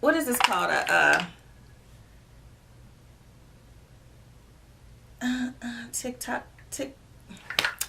what is this called?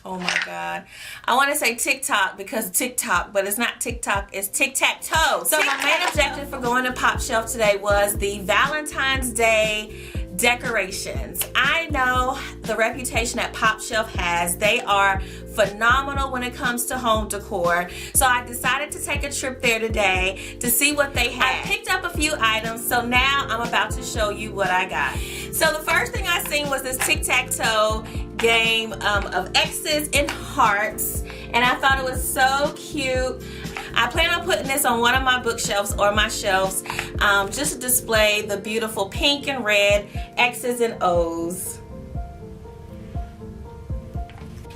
Oh my God. I want to say TikTok because TikTok, but it's not TikTok, it's Tic Tac Toe. So my main objective for going to Popshelf today was the Valentine's Day decorations. I know the reputation that Popshelf has. They are phenomenal when it comes to home decor. So I decided to take a trip there today to see what they had. I picked up a few items, so now I'm about to show you what I got. So the first thing I seen was this Tic Tac Toe game of X's and hearts, and I thought it was so cute. I plan on putting this on one of my bookshelves or my shelves just to display the beautiful pink and red X's and O's.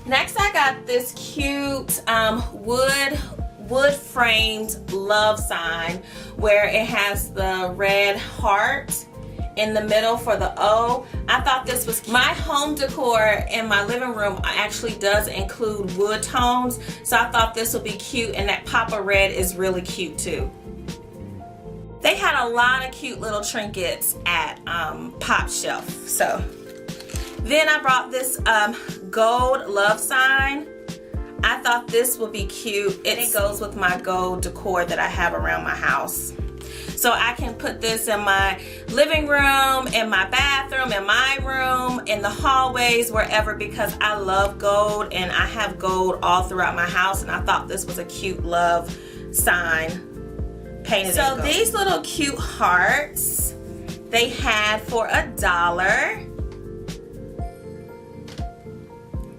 Next, I got this cute wood framed love sign where it has the red heart in the middle for the O. I thought this was cute. My home decor in my living room actually does include wood tones, so I thought this would be cute, and that pop of red is really cute too. They had a lot of cute little trinkets at Popshelf. So then I brought this gold love sign. I thought this would be cute. It goes with my gold decor that I have around my house. So I can put this in my living room, in my bathroom, in my room, in the hallways, wherever, because I love gold and I have gold all throughout my house, and I thought this was a cute love sign painted in gold. So these little cute hearts they had for $1.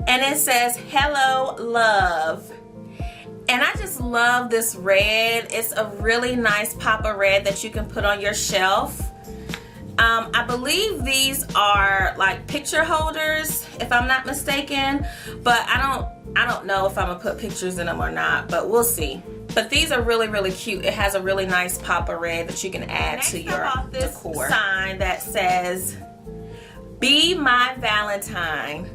And it says, "Hello, love." And I just love this red. It's a really nice pop of red that you can put on your shelf. I believe these are like picture holders, if I'm not mistaken. But I don't know if I'm gonna put pictures in them or not, but we'll see. But these are really, really cute. It has a really nice pop of red that you can add to your decor. Sign that says, "Be my Valentine."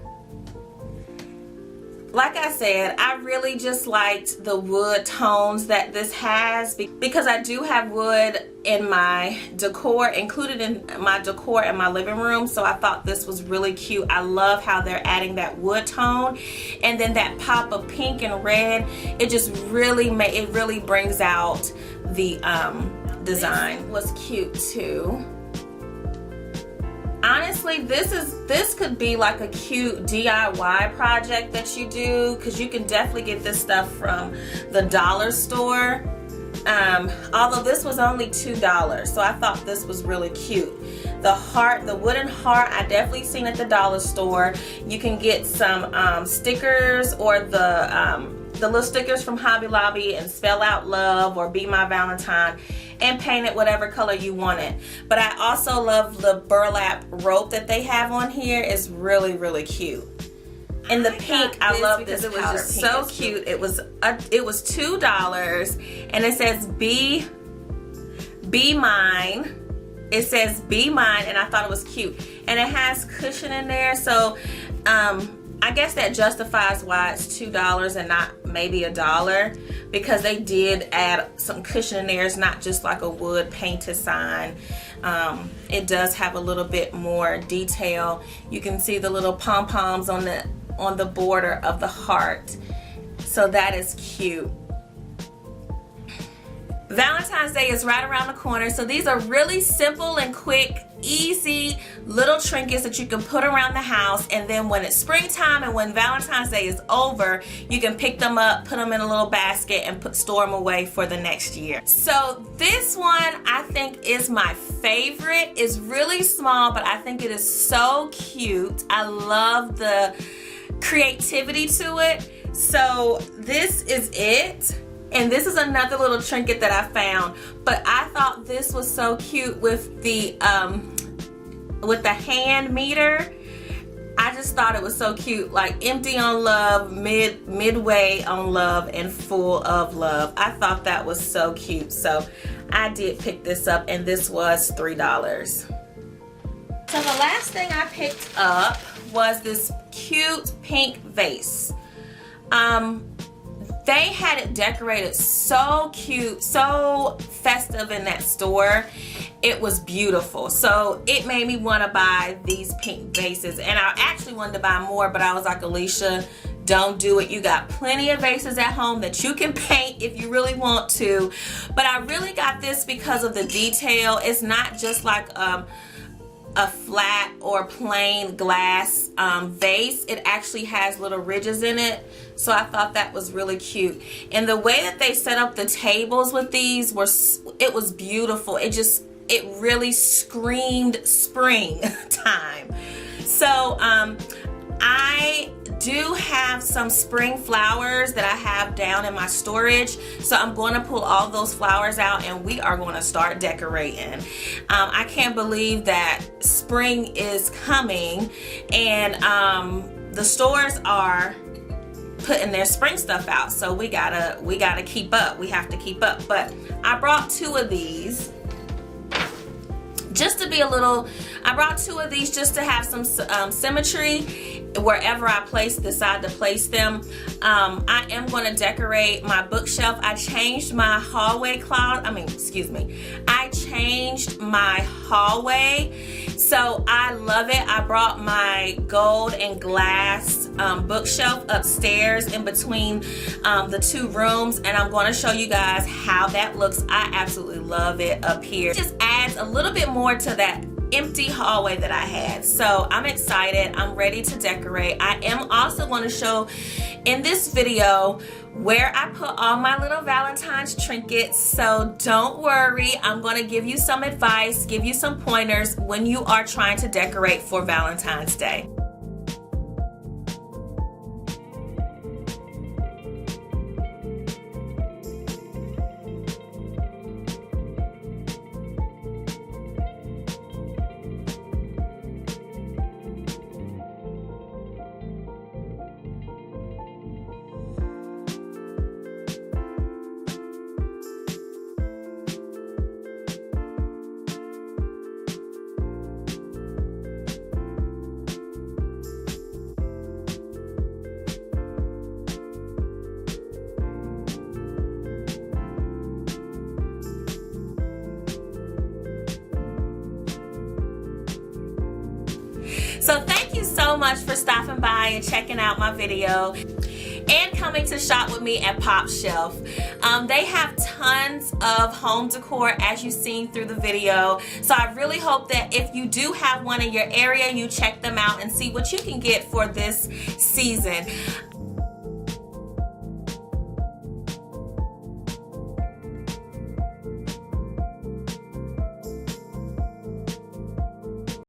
Like I said, I really just liked the wood tones that this has because I do have wood in my decor, included in my decor in my living room. So I thought this was really cute. I love how they're adding that wood tone, and then that pop of pink and red. It just really brings out the design. This was cute too. Honestly, this could be like a cute DIY project that you do, because you can definitely get this stuff from the dollar store. Although this was only $2, so I thought this was really cute. The heart, the wooden heart, I definitely seen at the dollar store. You can get some stickers, or the little stickers from Hobby Lobby, and spell out love or "Be my Valentine," and paint it whatever color you want it. But I also love the burlap rope that they have on here. It's really, really cute. And the pink, I love this. It was just so cute. It was $2, and it says be mine. It says "Be mine," and I thought it was cute. And it has cushion in there, so I guess that justifies why it's $2 and not maybe $1, because they did add some cushion in there. It's not just like a wood painted sign. It does have a little bit more detail. You can see the little pom-poms on the border of the heart. So that is cute. Valentine's Day is right around the corner, so these are really simple and quick, easy little trinkets that you can put around the house, and then when it's springtime and when Valentine's Day is over, you can pick them up, put them in a little basket, and store them away for the next year. So this one I think is my favorite. It's really small, but I think it is so cute. I love the creativity to it. So this is it. And this is another little trinket that I found, but I thought this was so cute with the hand meter. I just thought it was so cute, like empty on love, midway on love, and full of love. I thought that was so cute, so I did pick this up, and this was $3. So the last thing I picked up was this cute pink vase. They had it decorated so cute, so festive in that store. It was beautiful. So it made me want to buy these pink vases. And I actually wanted to buy more, but I was like, Alicia, don't do it. You got plenty of vases at home that you can paint if you really want to. But I really got this because of the detail. It's not just like a flat or plain glass vase. It actually has little ridges in it, so I thought that was really cute. And the way that they set up the tables with these it was beautiful. It really screamed spring time. So I do have some spring flowers that I have down in my storage, so I'm going to pull all those flowers out and we are going to start decorating. I can't believe that spring is coming, and the stores are putting their spring stuff out, so we gotta keep up. We have to keep up. But I brought two of these just to be I brought two of these just to have some symmetry wherever I decide to place them. I am going to decorate my bookshelf. I changed my hallway closet. I changed my hallway, so I love it. I brought my gold and glass bookshelf upstairs in between the two rooms, and I'm going to show you guys how that looks. I absolutely love it up here. It just adds a little bit more to that empty hallway that I had. So I'm excited. I'm ready to decorate. I am also going to show in this video where I put all my little Valentine's trinkets. So don't worry. I'm going to give you some advice, give you some pointers when you are trying to decorate for Valentine's Day. So thank you so much for stopping by and checking out my video and coming to shop with me at Popshelf. They have tons of home decor, as you've seen through the video. So I really hope that if you do have one in your area, you check them out and see what you can get for this season.